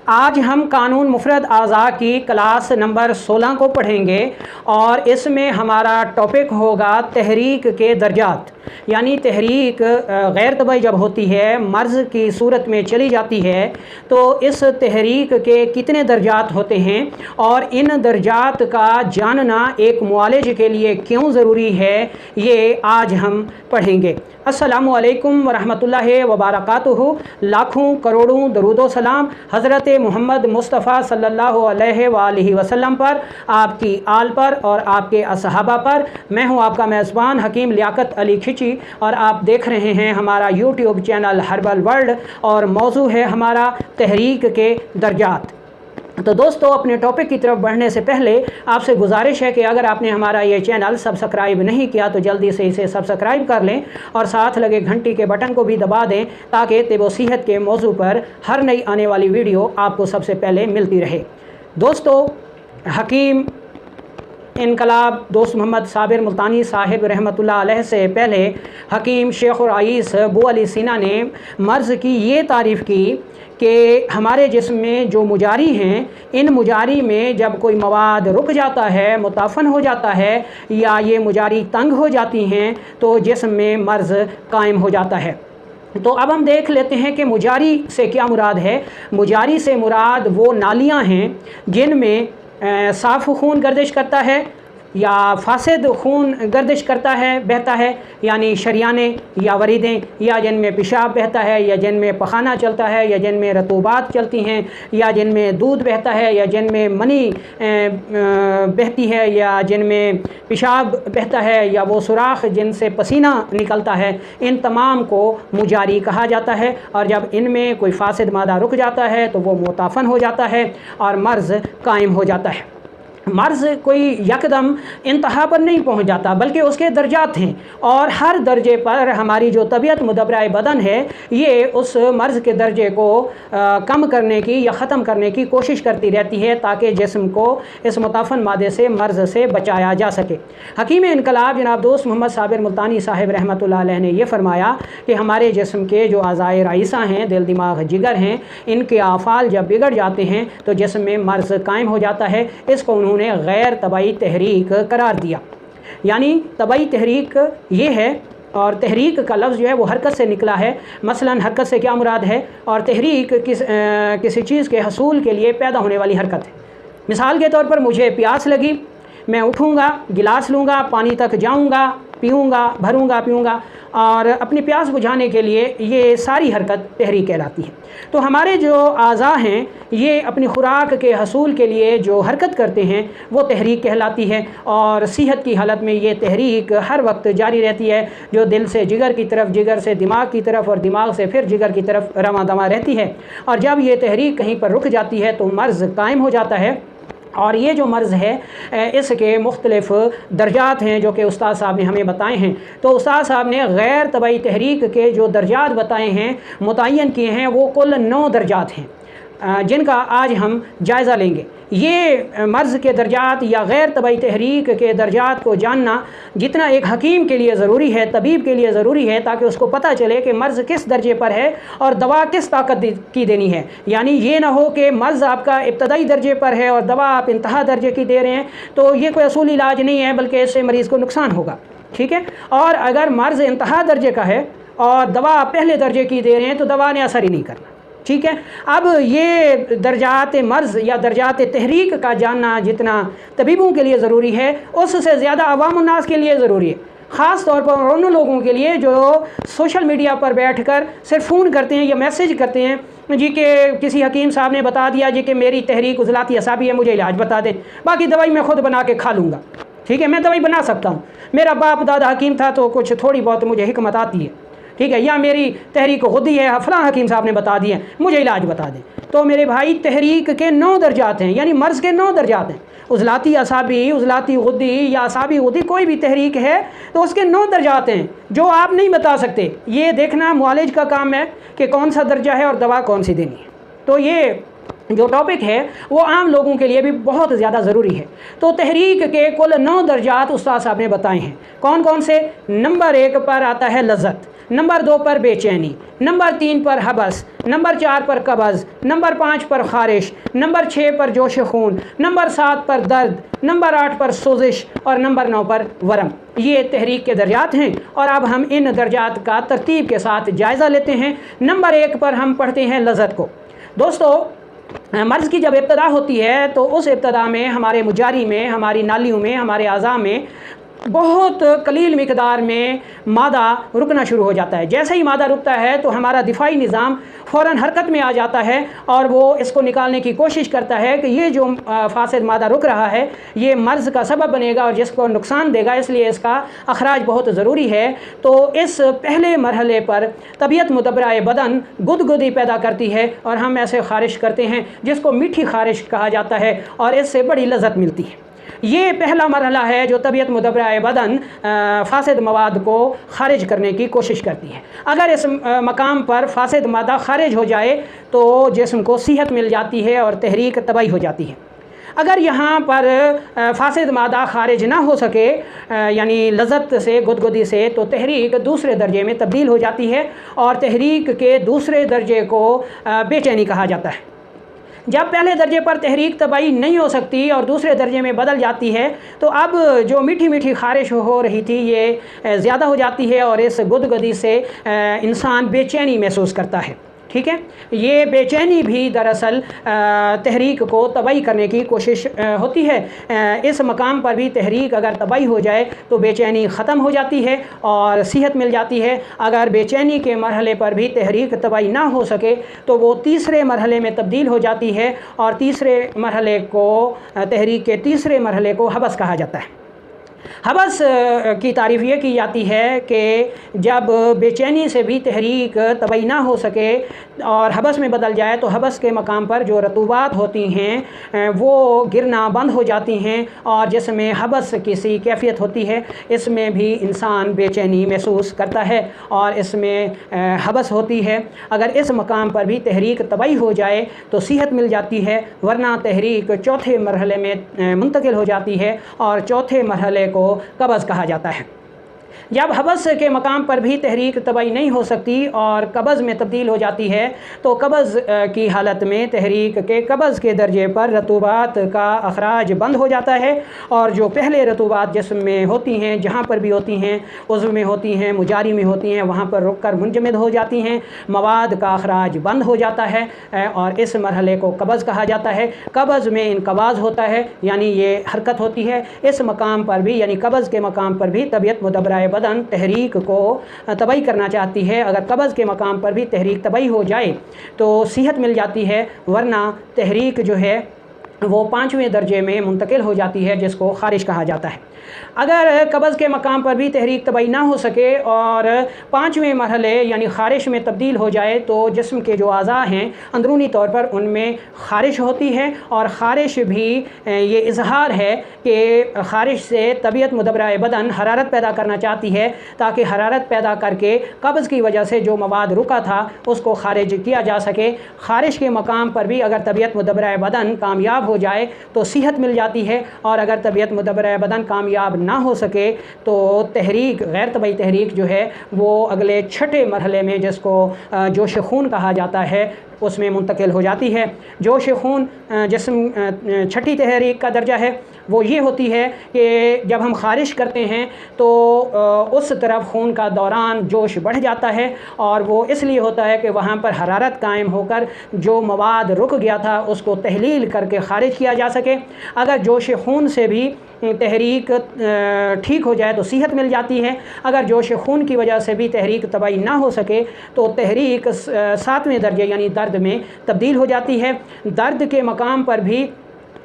आज हम कानून मुफरद आज़ा की क्लास नंबर 16 को पढ़ेंगे और इसमें हमारा टॉपिक होगा तहरीक के दर्जात। यानी तहरीक गैर तबई जब होती है, मर्ज़ की सूरत में चली जाती है, तो इस तहरीक के कितने दर्जात होते हैं और इन दर्जात का जानना एक मुआलिज के लिए क्यों ज़रूरी है, ये आज हम पढ़ेंगे। अस्सलामु अलैकुम वरहमतुल्लाहि वबरकातुहू। लाखों करोड़ों दरूदो सलाम हज़रत मोहम्मद मुस्तफ़ा सल्लल्लाहु अलैहि वसल्लम पर, आपकी आल पर और आपके असहाबा पर। मैं हूं आपका मेज़बान हकीम लियाकत अली खिची और आप देख रहे हैं हमारा यूट्यूब चैनल हर्बल वर्ल्ड और मौजू है हमारा तहरीक के दर्जात। तो दोस्तों, अपने टॉपिक की तरफ बढ़ने से पहले आपसे गुजारिश है कि अगर आपने हमारा ये चैनल सब्सक्राइब नहीं किया तो जल्दी से इसे सब्सक्राइब कर लें और साथ लगे घंटी के बटन को भी दबा दें ताकि तिब सेहत के मौजू पर हर नई आने वाली वीडियो आपको सबसे पहले मिलती रहे। दोस्तों, हकीम इनकलाब दोस्त मोहम्मद साबिर मुल्तानी साहिब रहमतुल्लाह अलैह से पहले हकीम शेख रईस बू अली सीना ने मर्ज़ की ये तारीफ़ की कि हमारे जिस्म में जो मुजारी हैं, इन मुजारी में जब कोई मवाद रुक जाता है, मुताफ़न हो जाता है या ये मुजारी तंग हो जाती हैं तो जिस्म में मर्ज़ कायम हो जाता है। तो अब हम देख लेते हैं कि मुजारी से क्या मुराद है। मुजारी से मुराद वो नालियाँ हैं जिनमें साफ़ खून गर्दिश करता है या फासिद खून गर्दिश करता है, बहता है, यानी शरियाने या वरीदें, या जिनमें पेशाब बहता है या जिनमें पखाना चलता है या जिनमें रतूबात चलती हैं या जिनमें दूध बहता है या जिनमें मनी बहती है या जिनमें पेशाब बहता है या वो सुराख जिनसे पसीना निकलता है, इन तमाम को मुजारी कहा जाता है। और जब इनमें कोई फासिद मादा रुक जाता है तो वो मुताफ़न हो जाता है और मर्ज़ कायम हो जाता है। मर्ज़ कोई यकदम इंतहा पर नहीं पहुंच जाता, बल्कि उसके दर्जात हैं और हर दर्जे पर हमारी जो तबीयत मुदब्बराए बदन है ये उस मर्ज़ के दर्जे को कम करने की या ख़त्म करने की कोशिश करती रहती है ताकि जिस्म को इस मुताफ़न मादे से, मर्ज़ से बचाया जा सके। हकीम इनकलाब जनाब दोस्त मोहम्मद साबिर मुल्तानी साहिब रहमतुल्लाह अलैह ने यह फ़रमाया कि हमारे जिस्म के जो आज़ाए राइसा हैं, दिल दिमाग जिगर हैं, इनके आफ़ाल जब बिगड़ जाते हैं तो जिस्म में मर्ज़ कायम हो जाता है। इसको उन्होंने गैर तबई तहरीक करार दिया। यानी तबई तहरीक ये है और तहरीक का लफ्ज़ जो है वो हरकत से निकला है। मसलन हरकत से क्या मुराद है और तहरीक किसी चीज़ के हसूल के लिए पैदा होने वाली हरकत है। मिसाल के तौर पर मुझे प्यास लगी, मैं उठूँगा, गिलास लूँगा, पानी तक जाऊँगा, पीऊँगा, भरूँगा, पीऊँगा और अपनी प्यास बुझाने के लिए ये सारी हरकत तहरीक कहलाती है। तो हमारे जो आज़ा हैं ये अपनी खुराक के हसूल के लिए जो हरकत करते हैं वो तहरीक कहलाती है और सेहत की हालत में ये तहरीक हर वक्त जारी रहती है, जो दिल से जिगर की तरफ, जिगर से दिमाग की तरफ और दिमाग से फिर जिगर की तरफ रवां दवा रहती है। और जब ये तहरीक कहीं पर रुक जाती है तो मर्ज़ कायम हो जाता है। और ये जो मर्ज़ है इसके मुख्तलिफ़ दर्जात हैं जो कि उस्ताद साहब ने हमें बताए हैं। तो उस्ताद साहब ने गैर तबई तहरीक के जो दर्जात बताए हैं, मुतय्यन किए हैं, वो कुल 9 दर्जात हैं जिनका आज हम जायज़ा लेंगे। ये मर्ज़ के दर्जात या गैर तबई तहरीक के दर्जात को जानना जितना एक हकीम के लिए ज़रूरी है, तबीब के लिए ज़रूरी है, ताकि उसको पता चले कि मर्ज़ किस दर्जे पर है और दवा किस ताकत की देनी है। यानी ये ना हो कि मर्ज़ आपका इब्तदाई दर्जे पर है और दवा आप इंतहा दर्जे की दे रहे हैं, तो ये कोई असूल इलाज नहीं है, बल्कि इससे मरीज़ को नुकसान होगा। ठीक है। और अगर मर्ज़ इंतहा दर्जे का है और दवा आप पहले दर्जे की दे रहे हैं तो दवा ने असर ही नहीं करना। ठीक है। अब ये दर्जात मर्ज़ या दर्जात तहरीक का जानना जितना तबीबों के लिए ज़रूरी है, उससे ज़्यादा अवाम उन्नास के लिए ज़रूरी है। ख़ास तौर पर उन लोगों के लिए जो सोशल मीडिया पर बैठकर सिर्फ फ़ोन करते हैं या मैसेज करते हैं जी कि किसी हकीम साहब ने बता दिया जी कि मेरी तहरीक उज़लाती असाबी है, मुझे इलाज बता दें, बाकी दवाई मैं ख़ुद बना के खा लूँगा। ठीक है, मैं दवाई बना सकता हूँ, मेरा बाप दादा हकीम था तो कुछ थोड़ी बहुत मुझे हिकमत आती है। ठीक है, या मेरी तहरीक खुद ही है, फ़लाँ हकीम साहब ने बता दिए, मुझे इलाज बता दें। तो मेरे भाई, तहरीक के 9 दर्जात हैं, यानी मर्ज़ के 9 दर्जात हैं। उज़लाती असाबी, उज़लाती गुद्दी या असाबी गुद्दी, कोई भी तहरीक है तो उसके 9 दर्जात हैं जो आप नहीं बता सकते। ये देखना मुआलिज का काम है कि कौन सा दर्जा है और दवा कौन सी देनी है। तो ये जो टॉपिक है वो आम लोगों के लिए भी बहुत ज़्यादा ज़रूरी है। तो तहरीक के कुल 9 दर्जात उस्ताद साहब ने बताए हैं। कौन कौन से? नंबर 1 पर आता है लज़्ज़त, नंबर 2 पर बेचैनी, नंबर 3 पर हबस, नंबर 4 पर कब्ज़, नंबर 5 पर ख़ारिश, नंबर 6 पर जोश खून, नंबर 7 पर दर्द, नंबर 8 पर सोजिश और नंबर 9 पर वरम। ये तहरीक के दर्जात हैं और अब हम इन दर्जात का तरतीब के साथ जायज़ा लेते हैं। नंबर 1 पर हम पढ़ते हैं लज़्ज़त को। दोस्तों, मर्ज़ की जब इब्तदा होती है तो उस इब्तदा में हमारे मुजारी में, हमारी नालियों में, हमारे अज़ा में बहुत कलील मिकदार में मादा रुकना शुरू हो जाता है। जैसे ही मादा रुकता है तो हमारा दिफाई निज़ाम फ़ौरन हरकत में आ जाता है और वो इसको निकालने की कोशिश करता है कि ये जो फासिद मादा रुक रहा है ये मर्ज़ का सबब बनेगा और जिसको नुकसान देगा, इसलिए इसका अखराज बहुत ज़रूरी है। तो इस पहले मरहले पर तबीयत मुदब्बराए बदन गुदगुदी पैदा करती है और हम ऐसे ख़ारिश करते हैं जिसको मीठी ख़ारिश कहा जाता है और इससे बड़ी लज़्ज़त मिलती है। ये पहला मरहला है जो तबीयत मुदब्बराए बदन फासिद मवाद को ख़ारिज करने की कोशिश करती है। अगर इस मकाम पर फासिद मादा ख़ारिज हो जाए तो जिस्म को सेहत मिल जाती है और तहरीक तबाही हो जाती है। अगर यहाँ पर फासिद मादा ख़ारिज ना हो सके यानी लज़्ज़त से, गुदगुदी से, तो तहरीक दूसरे दर्जे में तब्दील हो जाती है और तहरीक के दूसरे दर्जे को बेचैनी कहा जाता है। जब पहले दर्जे पर तहरीक तबाही नहीं हो सकती और दूसरे दर्जे में बदल जाती है तो अब जो मीठी मीठी ख़ारिश हो रही थी ये ज़्यादा हो जाती है और इस गुदगुदी से इंसान बेचैनी महसूस करता है। ठीक है, ये बेचैनी भी दरअसल तहरीक को तबाही करने की कोशिश होती है। इस मकाम पर भी तहरीक अगर तबाही हो जाए तो बेचैनी ख़त्म हो जाती है और सेहत मिल जाती है। अगर बेचैनी के मरहले पर भी तहरीक तबाही ना हो सके तो वो तीसरे मरहले में तब्दील हो जाती है और तीसरे मरहले को, तहरीक के तीसरे मरहले को हबस कहा जाता है। हबस की तारीफ़ ये की जाती है कि जब बेचैनी से भी तहरीक तबाही ना हो सके और हबस में बदल जाए तो हबस के मकाम पर जो रतूबात होती हैं वो गिरना बंद हो जाती हैं और जिसमें हबस किसी कैफियत होती है इसमें भी इंसान बेचैनी महसूस करता है और इसमें हबस होती है। अगर इस मकाम पर भी तहरीक तबाही हो जाए तो सेहत मिल जाती है, वरना तहरीक चौथे मरहले में मुंतकिल हो जाती है और चौथे मरहले को कब्ज़ कहा जाता है। जब हबस के मकाम पर भी तहरीक तबाही नहीं हो सकती और कब्ज़ में तब्दील हो जाती है तो कब्ज़ की हालत में तहरीक के कब्ज़ के दर्जे पर रतूबात का अखराज बंद हो जाता है और जो पहले रतूबात जिस्म में होती हैं, जहाँ पर भी होती हैं, उज़्व में होती हैं, मुजारी में होती हैं, वहाँ पर रुक कर मुंजमद हो जाती हैं, मवाद का अखराज बंद हो जाता है और इस मरहले को कब्ज़ कहा जाता है। कब्ज़ में इनक़बाज़ होता है यानी ये हरकत होती है। इस मकाम पर भी यानी कब्ज़ के मकाम पर भी तबीयत मुदब्बराए बदन तहरीक को तबाही करना चाहती है। अगर कब्ज़ के मकाम पर भी तहरीक तबाही हो जाए तो सेहत मिल जाती है, वरना तहरीक जो है वो 5वें दर्जे में मुंतकिल हो जाती है जिसको ख़ारिश कहा जाता है। अगर कब्ज़ के मकाम पर भी तहरीक तबाही ना हो सके और 5वें मरहले यानी ख़ारिश में तब्दील हो जाए तो जिस्म के जो अज़ा हैं अंदरूनी तौर पर उनमें ख़ारिश होती है और ख़ारिश भी ये इजहार है कि ख़ारिश से तबीयत मुदब्बराए बदन हरारत पैदा करना चाहती है ताकि हरारत पैदा करके कब्ज़ की वजह से जो मवाद रुका था उसको ख़ारिज किया जा सके। ख़ारिश के मकाम पर भी अगर तबीयत मुदब्बराए बदन कामयाब हो जाए तो सेहत मिल जाती है और अगर तबीयत मुदब्बराए बदन कामयाब ना हो सके तो तहरीक, गैर तबाही तहरीक जो है वो अगले छठे मरहले में जिसको जोश खून कहा जाता है उसमें मुंतकिल हो जाती है। जोश खून जिस्म छठी तहरीक का दर्जा है वो ये होती है कि जब हम ख़ारिश करते हैं तो उस तरफ खून का दौरान जोश बढ़ जाता है और वो इसलिए होता है कि वहाँ पर हरारत कायम होकर जो मवाद रुक गया था उसको तहलील करके ख़ारिज किया जा सके। अगर जोश खून से भी तहरीक ठीक हो जाए तो सेहत मिल जाती है। अगर जोश खून की वजह से भी तहरीक तबाही ना हो सके तो तहरीक 7वें दर्जे यानी दर्द में तब्दील हो जाती है। दर्द के मकाम पर भी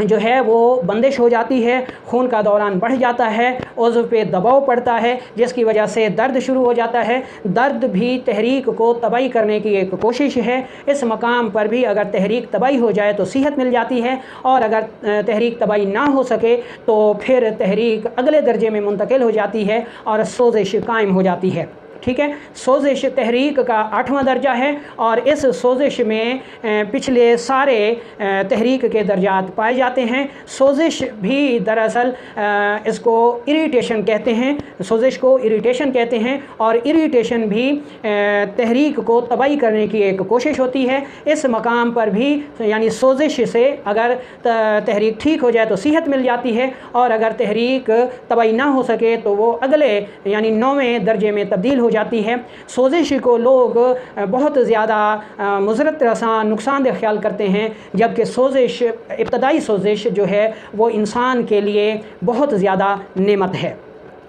जो है वो बंदिश हो जाती है, खून का दौरान बढ़ जाता है, उज़्व पे दबाव पड़ता है जिसकी वजह से दर्द शुरू हो जाता है। दर्द भी तहरीक को तबाही करने की एक कोशिश है। इस मकाम पर भी अगर तहरीक तबाही हो जाए तो सेहत मिल जाती है और अगर तहरीक तबाही ना हो सके तो फिर तहरीक अगले दर्जे में मुंतकिल हो जाती है और सोजिश कायम हो जाती है। ठीक ठीक है। सोजिश तहरीक का 8वां दर्जा है और इस सोजिश में पिछले सारे तहरीक के दर्जात पाए जाते हैं। सोजिश भी दरअसल इसको इरिटेशन कहते हैं, सोजिश को इरिटेशन कहते हैं और इरिटेशन भी तहरीक को तबाही करने की एक कोशिश होती है। इस मकाम पर भी यानी सोजिश से अगर तहरीक ठीक हो जाए तो सेहत मिल जाती है और अगर तहरीक तबाही ना हो सके तो वो अगले यानी 9वें दर्जे में तब्दील हो जाती है। सोजिश को लोग बहुत ज़्यादा मुज़रत रसा नुकसानदेह ख्याल करते हैं, जबकि सोजिश इब्तदाई सोजिश जो है वो इंसान के लिए बहुत ज़्यादा नेमत है।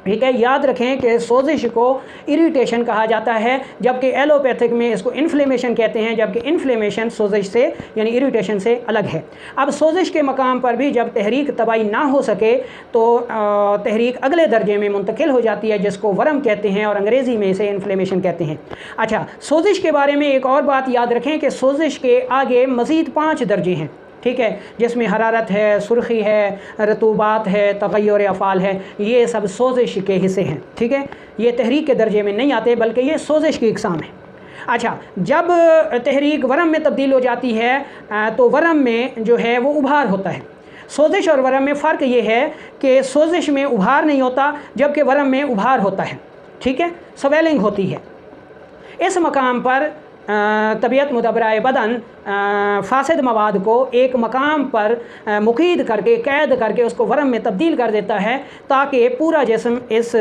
ठीक है, याद रखें कि सोजिश को इरिटेशन कहा जाता है, जबकि एलोपैथिक में इसको इन्फ्लेमेशन कहते हैं, जबकि इन्फ्लेमेशन सोजिश से यानी इरिटेशन से अलग है। अब सोजिश के मकाम पर भी जब तहरीक तबाही ना हो सके तो तहरीक अगले दर्जे में मुंतकिल हो जाती है, जिसको वरम कहते हैं और अंग्रेज़ी में इसे इन्फ्लेमेशन कहते हैं। अच्छा, सोजिश के बारे में एक और बात याद रखें कि सोजिश के आगे मज़ीद 5 दर्जे हैं, ठीक है, जिसमें हरारत है, सुर्खी है, रतूबात है, तग़य्युर अफ़ाल है, ये सब सोजिश के हिस्से हैं। ठीक है, ये तहरीक के दर्जे में नहीं आते बल्कि ये सोजिश की इक़साम है। अच्छा, जब तहरीक वरम में तब्दील हो जाती है तो वरम में जो है वो उभार होता है। सोजिश और वरम में फ़र्क ये है कि सोजिश में उभार नहीं होता जबकि वरम में उभार होता है। ठीक है, स्वेलिंग होती है। इस मकाम पर तबीयत मुदब्बराए बदन फासिद मवाद को एक मकाम पर मुक़ीद करके कैद करके उसको वरम में तब्दील कर देता है ताकि पूरा जिस्म इस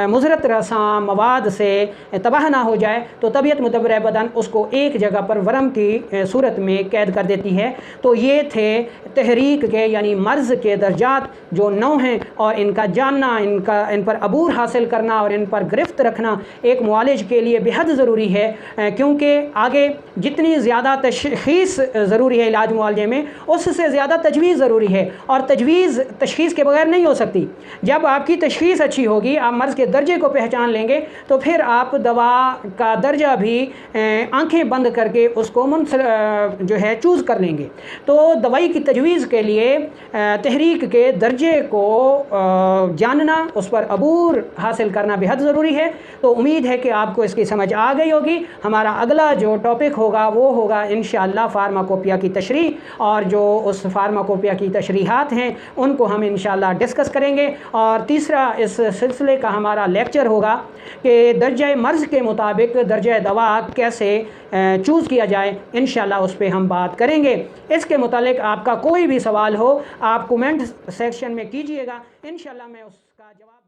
मुज़रत रसा मवाद से तबाह ना हो जाए। तो तबीयत मुदब्बराए बदन उसको एक जगह पर वरम की सूरत में कैद कर देती है। तो ये थे तहरीक के यानी मर्ज़ के दर्जात जो 9 हैं और इनका जानना, इन पर अबूर हासिल करना और इन पर गिरफ्त रखना एक मुआलिज के लिए बेहद ज़रूरी है, क्योंकि आगे जितनी ज़्यादा तशख़ीस ज़रूरी है इलाज मुआलजे में, उससे ज़्यादा तजवीज़ ज़रूरी है और तजवीज़ तशख़ीस के बगैर नहीं हो सकती। जब आपकी तशख़ीस अच्छी होगी, आप मर्ज़ के दर्जे को पहचान लेंगे तो फिर आप दवा का दर्जा भी आंखें बंद करके उसको जो है चूज़ कर लेंगे। तो दवाई की तजवीज़ के लिए तहरीक के दर्जे को जानना, उस पर अबूर हासिल करना बेहद ज़रूरी है। तो उम्मीद है कि आपको इसकी समझ आ गई होगी। हमारा अगला जो टॉपिक होगा वो होगा इंशाअल्लाह फार्माकोपिया की तशरीह, और जो उस फार्माकोपिया की तशरीहात हैं उनको हम इंशाअल्लाह डिस्कस करेंगे। और तीसरा इस सिलसिले का हमारा लेक्चर होगा कि दर्जा मर्ज़ के मुताबिक दर्जा दवा कैसे चूज़ किया जाए, इंशाअल्लाह उस पर हम बात करेंगे। इसके मुतालिक आपका कोई भी सवाल हो आप कमेंट सेक्शन में कीजिएगा, इंशाअल्लाह मैं उसका जवाब